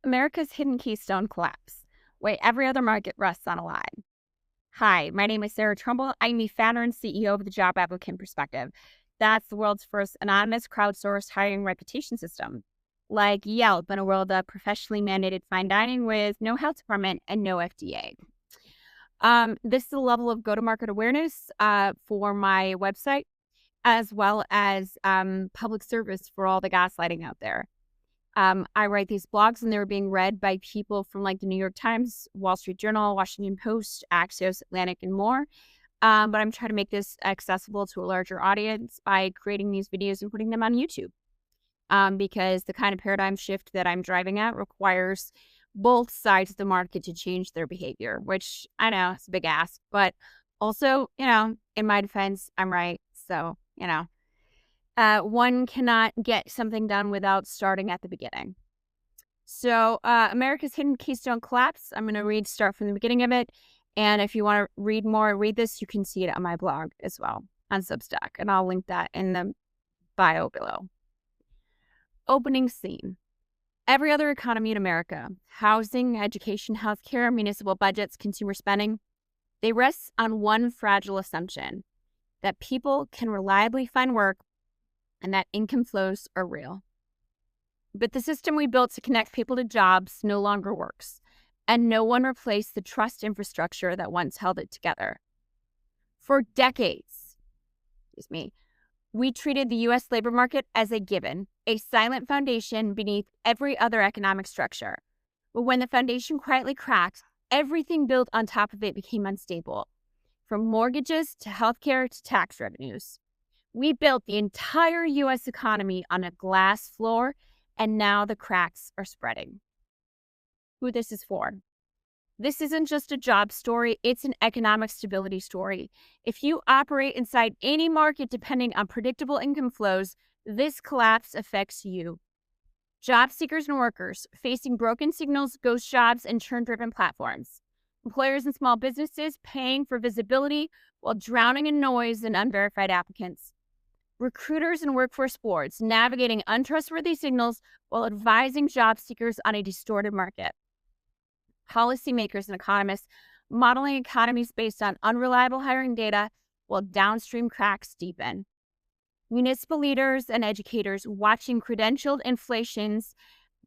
America's hidden keystone collapse, where every other market rests on a lie. Hi, my name is Sarah Trumbull. I'm the founder and CEO of the Job Applicant Perspective. That's the world's first anonymous crowdsourced hiring reputation system. Like Yelp in a world of professionally mandated fine dining with no health department and no FDA. This is the level of go-to-market awareness for my website, as well as public service for all the gaslighting out there. I write these blogs and they're being read by people from like the New York Times, Wall Street Journal, Washington Post, Axios, Atlantic, and more. But I'm trying to make this accessible to a larger audience by creating these videos and putting them on YouTube. Because the kind of paradigm shift that I'm driving at requires both sides of the market to change their behavior, which I know is a big ask, but also, in my defense, I'm right. So, one cannot get something done without starting at the beginning. So, America's Hidden Keystone Collapse. I'm going to start from the beginning of it. And if you want to read more, read this, you can see it on my blog as well on Substack. And I'll link that in the bio below. Opening scene. Every other economy in America, housing, education, healthcare, municipal budgets, consumer spending, they rest on one fragile assumption that people can reliably find work and that income flows are real. But the system we built to connect people to jobs no longer works, and no one replaced the trust infrastructure that once held it together. For decades, we treated the U.S. labor market as a given, a silent foundation beneath every other economic structure. But when the foundation quietly cracked, everything built on top of it became unstable, from mortgages to healthcare to tax revenues. We built the entire U.S. economy on a glass floor, and now the cracks are spreading. Who this is for? This isn't just a job story, it's an economic stability story. If you operate inside any market depending on predictable income flows, this collapse affects you. Job seekers and workers facing broken signals, ghost jobs, and churn-driven platforms. Employers and small businesses paying for visibility while drowning in noise and unverified applicants. Recruiters and workforce boards navigating untrustworthy signals while advising job seekers on a distorted market. Policymakers and economists modeling economies based on unreliable hiring data while downstream cracks deepen. Municipal leaders and educators watching credentialed inflations,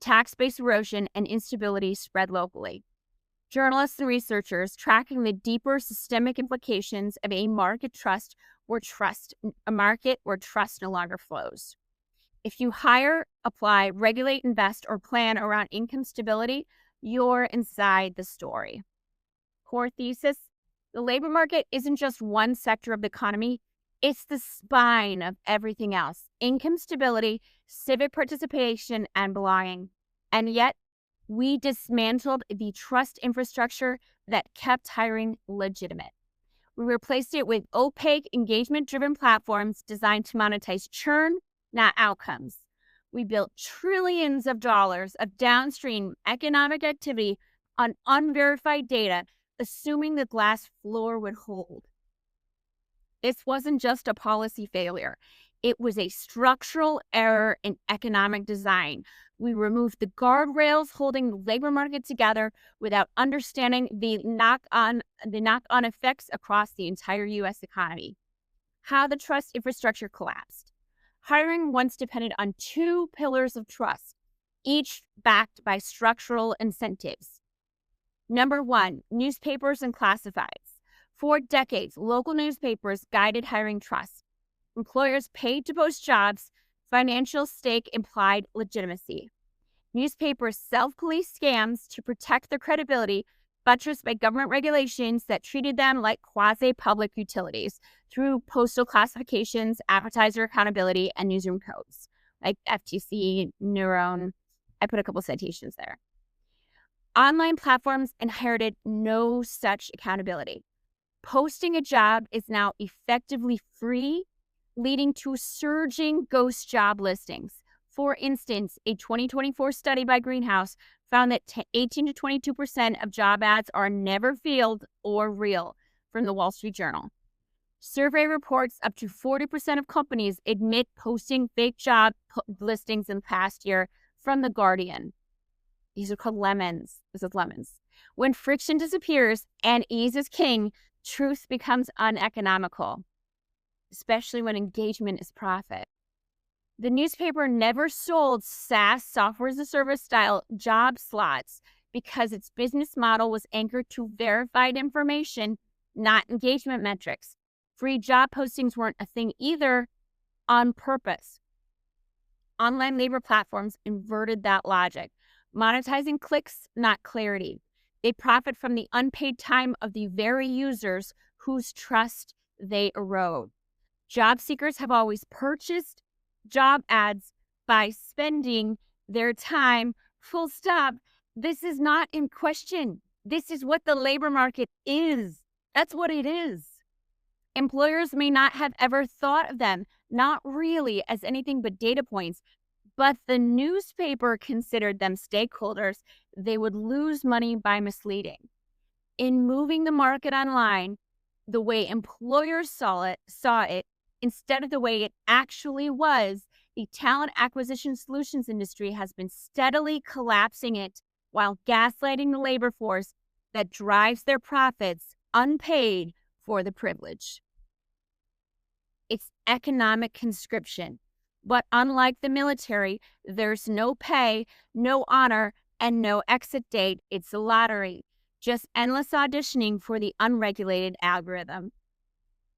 tax-based erosion, and instability spread locally. Journalists and researchers tracking the deeper systemic implications of a market where trust no longer flows. If you hire, apply, regulate, invest, or plan around income stability, you're inside the story. Core thesis: the labor market isn't just one sector of the economy, it's the spine of everything else. Income stability, civic participation, and belonging. And yet, we dismantled the trust infrastructure that kept hiring legitimate. We replaced it with opaque, engagement-driven platforms designed to monetize churn, not outcomes. We built trillions of dollars of downstream economic activity on unverified data, assuming the glass floor would hold. This wasn't just a policy failure. It was a structural error in economic design. We removed the guardrails holding the labor market together without understanding the knock-on effects across the entire U.S. economy. How the trust infrastructure collapsed. Hiring once depended on two pillars of trust, each backed by structural incentives. Number one, newspapers and classifieds. For decades, local newspapers guided hiring trust. Employers paid to post jobs, financial stake implied legitimacy. Newspapers self-police scams to protect their credibility, buttressed by government regulations that treated them like quasi-public utilities through postal classifications, advertiser accountability, and newsroom codes, like FTC, Neuron. I put a couple citations there. Online platforms inherited no such accountability. Posting a job is now effectively free, leading to surging ghost job listings. For instance, a 2024 study by Greenhouse found that 18 to 22% of job ads are never filled or real, from the Wall Street Journal. Survey reports up to 40% of companies admit posting fake job listings in the past year, from The Guardian. These are called lemons. This is lemons. When friction disappears and ease is king, truth becomes uneconomical, especially when engagement is profit. The newspaper never sold SaaS, software as a service style job slots because its business model was anchored to verified information, not engagement metrics. Free job postings weren't a thing either, on purpose. Online labor platforms inverted that logic, monetizing clicks, not clarity. They profit from the unpaid time of the very users whose trust they erode. Job seekers have always purchased job ads by spending their time, full stop. This is not in question. This is what the labor market is. That's what it is. Employers may not have ever thought of them, not really, as anything but data points, but the newspaper considered them stakeholders they would lose money by misleading. In moving the market online, the way employers saw it, instead of the way it actually was, the talent acquisition solutions industry has been steadily collapsing it while gaslighting the labor force that drives their profits unpaid for the privilege. It's economic conscription. But unlike the military, there's no pay, no honor, and no exit date. It's a lottery. Just endless auditioning for the unregulated algorithm.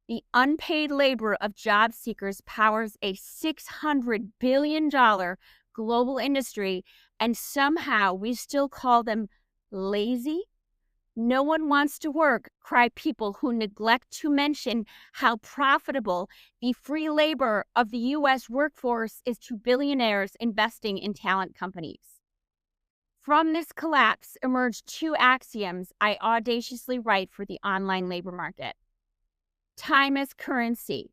The unpaid labor of job seekers powers a $600 billion global industry, and somehow we still call them lazy. No one wants to work, cry people who neglect to mention how profitable the free labor of the U.S. workforce is to billionaires investing in talent companies. From this collapse emerged two axioms I audaciously write for the online labor market. Time as currency.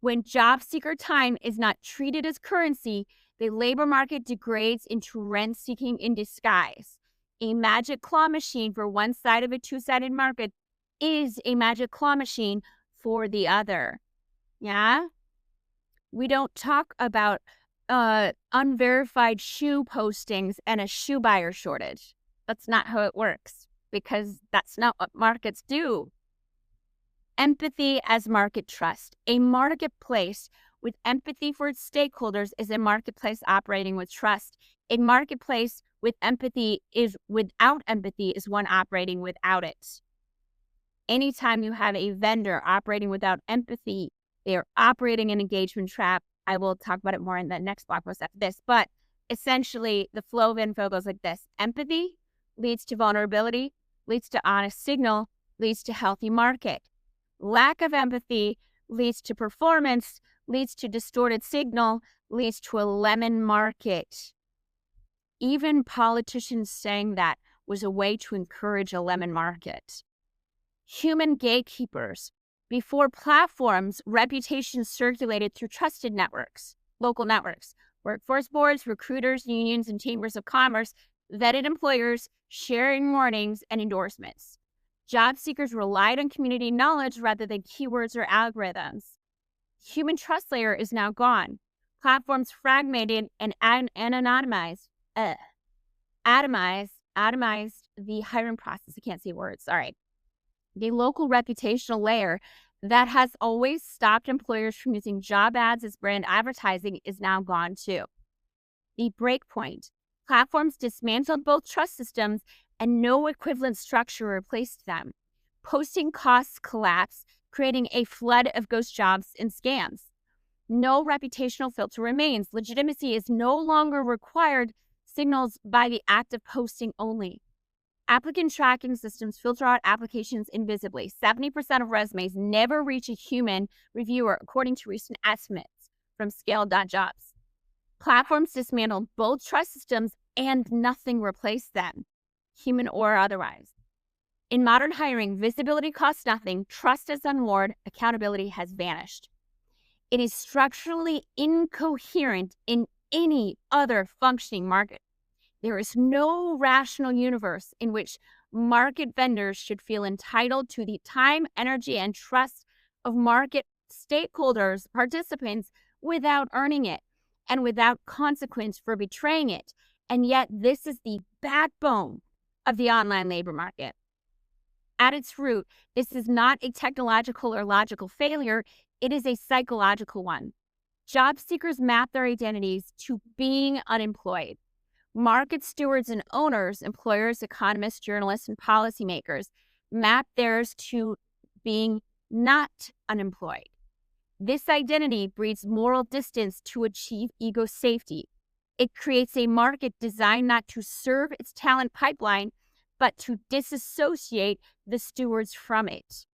When job seeker time is not treated as currency, the labor market degrades into rent seeking in disguise. A magic claw machine for one side of a two-sided market is a magic claw machine for the other. Yeah? We don't talk about unverified shoe postings and a shoe buyer shortage. That's not how it works, because that's not what markets do. Empathy as market trust. A marketplace with empathy for its stakeholders is a marketplace operating with trust. A marketplace with empathy is without empathy is one operating without it. Anytime you have a vendor operating without empathy, they are operating an engagement trap. I will talk about it more in the next blog post after this, but essentially the flow of info goes like this. Empathy leads to vulnerability, leads to honest signal, leads to healthy market. Lack of empathy leads to performance, leads to distorted signal, leads to a lemon market. Even politicians saying that was a way to encourage a lemon market. Human gatekeepers. Before platforms, reputations circulated through trusted networks, local networks, workforce boards, recruiters, unions, and chambers of commerce, vetted employers, sharing warnings, and endorsements. Job seekers relied on community knowledge rather than keywords or algorithms. Human trust layer is now gone. Platforms fragmented and atomized the hiring process. I can't say words, sorry. The local reputational layer that has always stopped employers from using job ads as brand advertising is now gone too. The breakpoint. Platforms dismantled both trust systems and no equivalent structure replaced them. Posting costs collapsed, creating a flood of ghost jobs and scams. No reputational filter remains. Legitimacy is no longer required, signals by the act of posting only. Applicant tracking systems filter out applications invisibly. 70% of resumes never reach a human reviewer, according to recent estimates from Scale.jobs. Platforms dismantled both trust systems and nothing replaced them, human or otherwise. In modern hiring, visibility costs nothing, trust is unmoored, accountability has vanished. It is structurally incoherent in any other functioning market. There is no rational universe in which market vendors should feel entitled to the time, energy, and trust of market stakeholders, participants, without earning it and without consequence for betraying it. And yet this is the backbone of the online labor market. At its root, this is not a technological or logical failure. It is a psychological one. Job seekers map their identities to being unemployed. Market stewards and owners, employers, economists, journalists, and policymakers map theirs to being not unemployed. This identity breeds moral distance to achieve ego safety. It creates a market designed not to serve its talent pipeline, but to disassociate the stewards from it.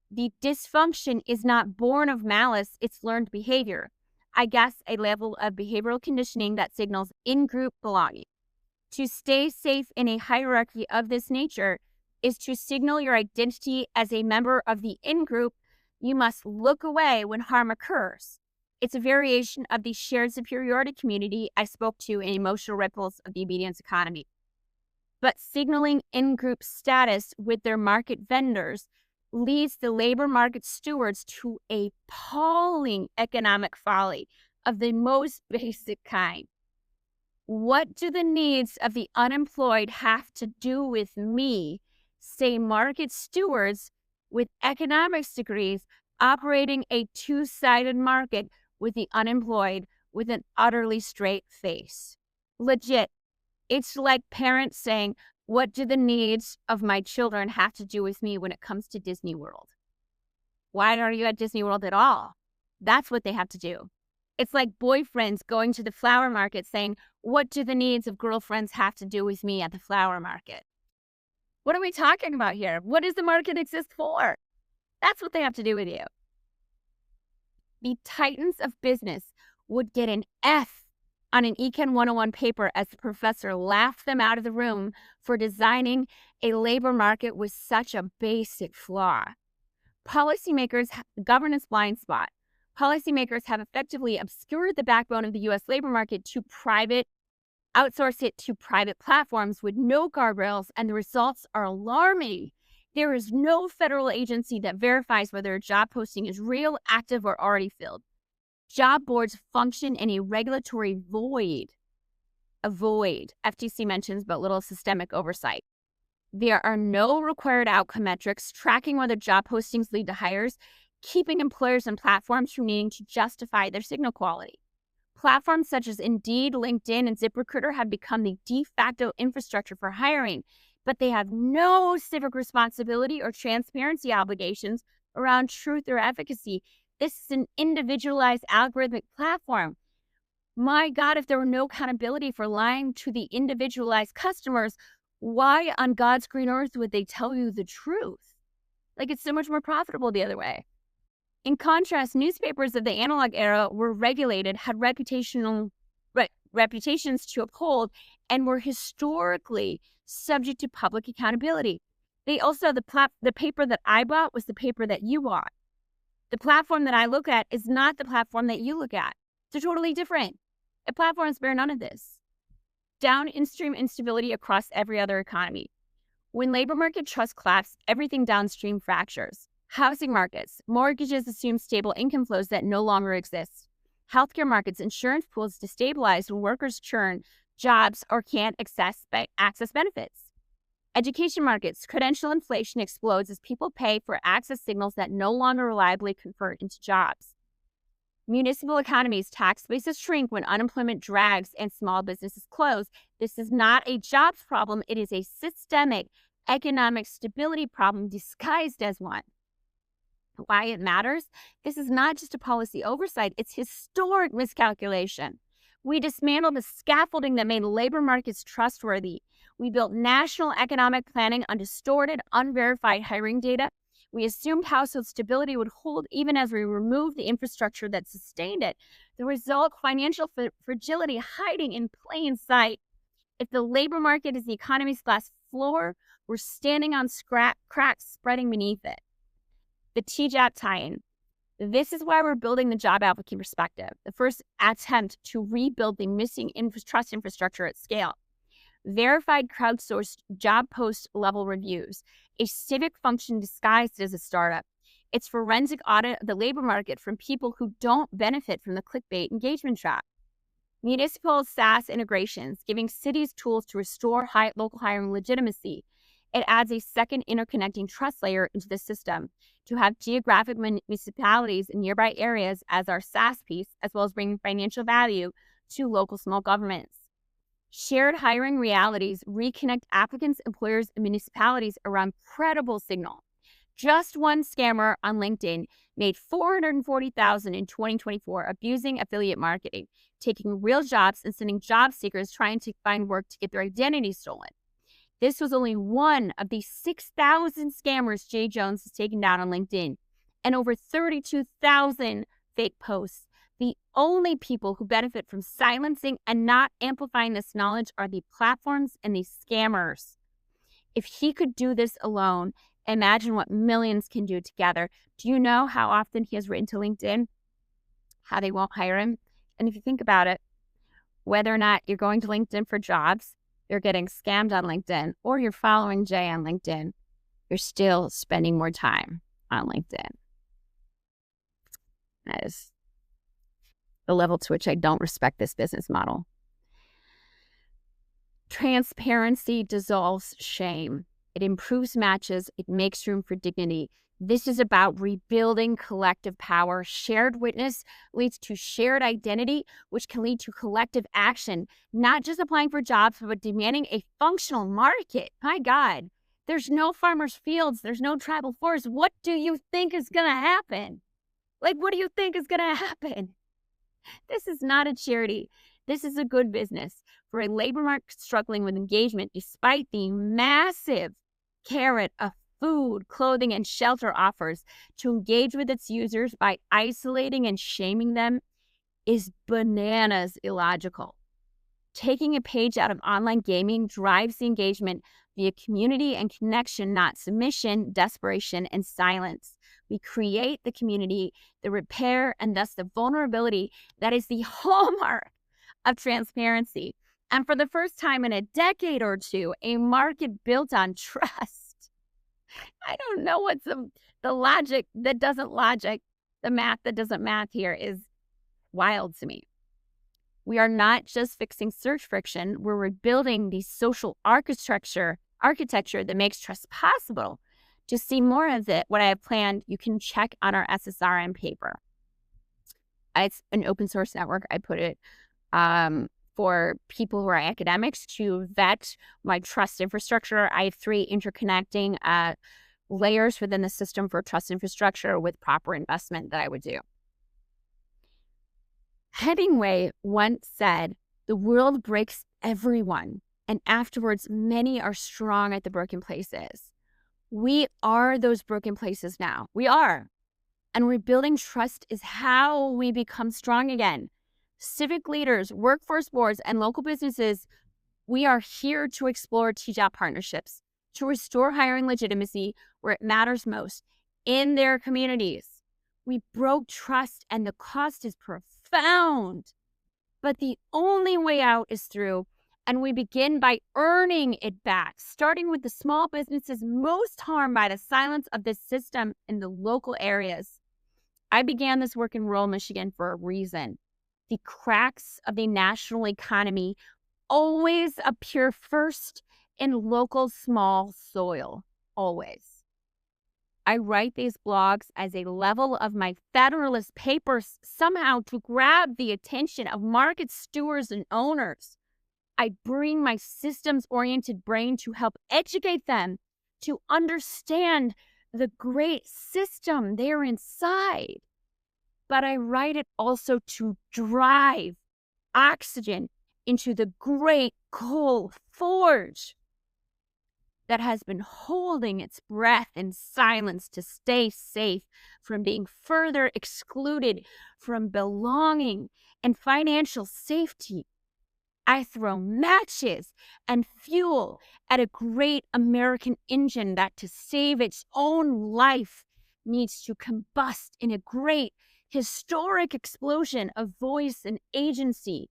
The dysfunction is not born of malice, it's learned behavior. I guess a level of behavioral conditioning that signals in-group belonging. To stay safe in a hierarchy of this nature is to signal your identity as a member of the in-group. You must look away when harm occurs. It's a variation of the shared superiority community I spoke to in Emotional Ripples of the Obedience Economy. But signaling in-group status with their market vendors leads the labor market stewards to appalling economic folly of the most basic kind. What do the needs of the unemployed have to do with me, say market stewards with economics degrees operating a two-sided market with the unemployed with an utterly straight face? Legit. It's like parents saying, what do the needs of my children have to do with me when it comes to Disney World? Why are you at Disney World at all? That's what they have to do. It's like boyfriends going to the flower market saying, what do the needs of girlfriends have to do with me at the flower market? What are we talking about here? What does the market exist for? That's what they have to do with you. The titans of business would get an F on an Econ 101 paper as the professor laughed them out of the room for designing a labor market with such a basic flaw. Policymakers have the governance blind spot. Policymakers have effectively obscured the backbone of the U.S. labor market to outsource it to private platforms with no guardrails, and the results are alarming. There is no federal agency that verifies whether a job posting is real, active, or already filled. Job boards function in a regulatory void. A void, FTC mentions, but little systemic oversight. There are no required outcome metrics tracking whether job postings lead to hires, keeping employers and platforms from needing to justify their signal quality. Platforms such as Indeed, LinkedIn, and ZipRecruiter have become the de facto infrastructure for hiring, but they have no civic responsibility or transparency obligations around truth or efficacy. This is an individualized algorithmic platform. My God, if there were no accountability for lying to the individualized customers, why on God's green earth would they tell you the truth? Like, it's so much more profitable the other way. In contrast, newspapers of the analog era were regulated, had reputations to uphold, and were historically subject to public accountability. They also, the paper that I bought was the paper that you bought. The platform that I look at is not the platform that you look at. They're totally different. The platforms bear none of this. Downstream instability across every other economy. When labor market trust collapse, everything downstream fractures. Housing markets, mortgages assume stable income flows that no longer exist. Healthcare markets, insurance pools destabilize when workers churn jobs or can't access benefits. Education markets, credential inflation explodes as people pay for access signals that no longer reliably convert into jobs. Municipal economies, tax bases shrink when unemployment drags and small businesses close. This is not a jobs problem. It is a systemic economic stability problem disguised as one. Why it matters? This is not just a policy oversight. It's historic miscalculation. We dismantled the scaffolding that made labor markets trustworthy. We built national economic planning on distorted, unverified hiring data. We assumed household stability would hold even as we removed the infrastructure that sustained it. The result, financial fragility hiding in plain sight. If the labor market is the economy's glass floor, we're standing on cracks spreading beneath it. The TJAP tie-in. This is why we're building the job applicant perspective, the first attempt to rebuild the missing trust infrastructure at scale. Verified crowdsourced job post level reviews, a civic function disguised as a startup. It's forensic audit of the labor market from people who don't benefit from the clickbait engagement trap. Municipal SaaS integrations, giving cities tools to restore local hiring legitimacy. It adds a second interconnecting trust layer into the system to have geographic municipalities in nearby areas as our SaaS piece, as well as bringing financial value to local small governments. Shared hiring realities reconnect applicants, employers, and municipalities around credible signal. Just one scammer on LinkedIn made $440,000 in 2024 abusing affiliate marketing, taking real jobs and sending job seekers trying to find work to get their identity stolen. This was only one of the 6,000 scammers Jay Jones has taken down on LinkedIn and over 32,000 fake posts. The only people who benefit from silencing and not amplifying this knowledge are the platforms and the scammers. If he could do this alone, imagine what millions can do together. Do you know how often he has written to LinkedIn how they won't hire him? And if you think about it, whether or not you're going to LinkedIn for jobs, you're getting scammed on LinkedIn, or you're following Jay on LinkedIn, you're still spending more time on LinkedIn. That is the level to which I don't respect this business model. Transparency dissolves shame. It improves matches. It makes room for dignity. This is about rebuilding collective power. Shared witness leads to shared identity, which can lead to collective action, not just applying for jobs, but demanding a functional market. My God, there's no farmers' fields. There's no tribal forests. What do you think is going to happen? What do you think is going to happen? This is not a charity. This is a good business for a labor market struggling with engagement despite the massive carrot of food, clothing, and shelter offers to engage with its users by isolating and shaming them is bananas illogical. Taking a page out of online gaming drives the engagement via community and connection, not submission, desperation, and silence. We create the community, the repair, and thus the vulnerability that is the hallmark of transparency. And for the first time in a decade or two, a market built on trust. I don't know what's the logic that doesn't logic. The math that doesn't math here is wild to me. We are not just fixing search friction. We're rebuilding the social architecture that makes trust possible. To see more of it, what I have planned, you can check on our SSRM paper. It's an open source network. I put it for people who are academics to vet my trust infrastructure. I have 3 interconnecting layers within the system for trust infrastructure with proper investment that I would do. Hemingway once said, "The world breaks everyone, and afterwards many are strong at the broken places." We are those broken places now. We are. And rebuilding trust is how we become strong again. Civic leaders, workforce boards, and local businesses, we are here to explore TJAP partnerships, to restore hiring legitimacy where it matters most, in their communities. We broke trust and the cost is profound. But the only way out is through, and we begin by earning it back, starting with the small businesses most harmed by the silence of this system in the local areas. I began this work in rural Michigan for a reason. The cracks of the national economy always appear first in local small soil, always. I write these blogs as a level of my Federalist Papers somehow to grab the attention of market stewards and owners. I bring my systems-oriented brain to help educate them to understand the great system they're inside. But I write it also to drive oxygen into the great coal forge that has been holding its breath in silence to stay safe from being further excluded from belonging and financial safety. I throw matches and fuel at a great American engine that, to save its own life, needs to combust in a great historic explosion of voice and agency.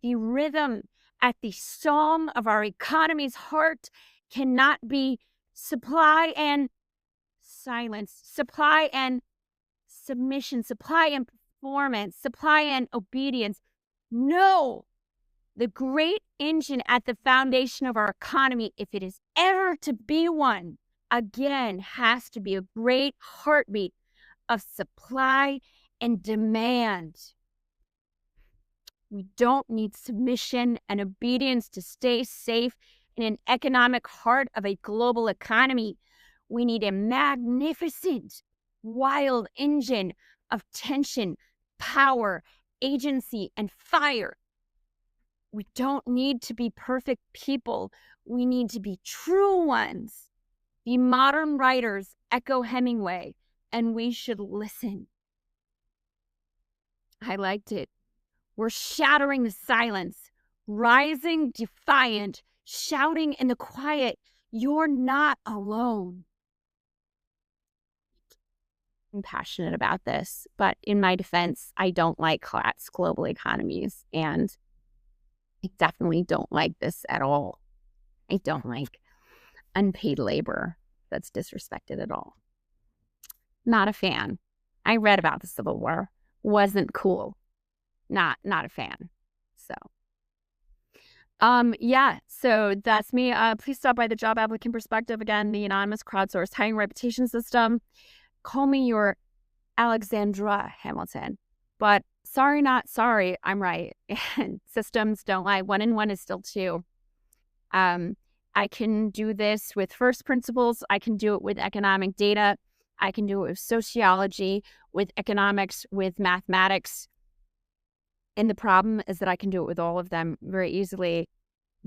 The rhythm at the song of our economy's heart cannot be supply and silence, supply and submission, supply and performance, supply and obedience. No, the great engine at the foundation of our economy, if it is ever to be one, again, has to be a great heartbeat of supply and demand. We don't need submission and obedience to stay safe in an economic heart of a global economy. We need a magnificent, wild engine of tension, power, agency, and fire. We don't need to be perfect people. We need to be true ones. The modern writers echo Hemingway, and we should listen. I liked it. We're shattering the silence, rising defiant, shouting in the quiet, "You're not alone." I'm passionate about this, but in my defense, I don't like collapsed global economies, and I definitely don't like this at all. I don't like unpaid labor that's disrespected at all. Not a fan. I read about the Civil War. Wasn't cool. Not a fan. So yeah, so that's me. Please stop by the Job Applicant Perspective, again, the anonymous crowdsourced hiring reputation system. Call me your Alexandra Hamilton. But sorry, not sorry, I'm right. And systems don't lie. 1 and 1 is still 2. I can do this with first principles. I can do it with economic data. I can do it with sociology, with economics, with mathematics. And the problem is that I can do it with all of them very easily,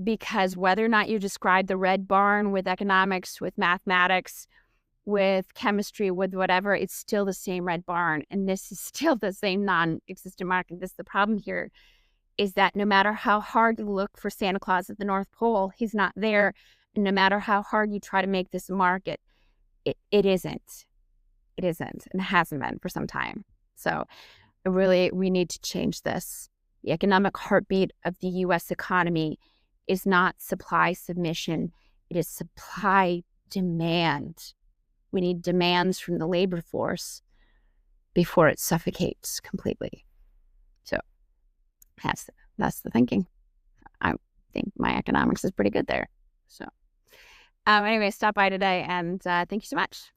because whether or not you describe the red barn with economics, with mathematics, with chemistry, with whatever, it's still the same red barn. And this is still the same non-existent market. This is the problem here, is that no matter how hard you look for Santa Claus at the North Pole, he's not there. And no matter how hard you try to make this a market, it isn't. It isn't, and hasn't been for some time. So we need to change this. The economic heartbeat of the U.S. economy is not supply submission. It is supply demand. We need demands from the labor force before it suffocates completely. So that's the thinking. I think my economics is pretty good there. So anyway, stop by today, and thank you so much.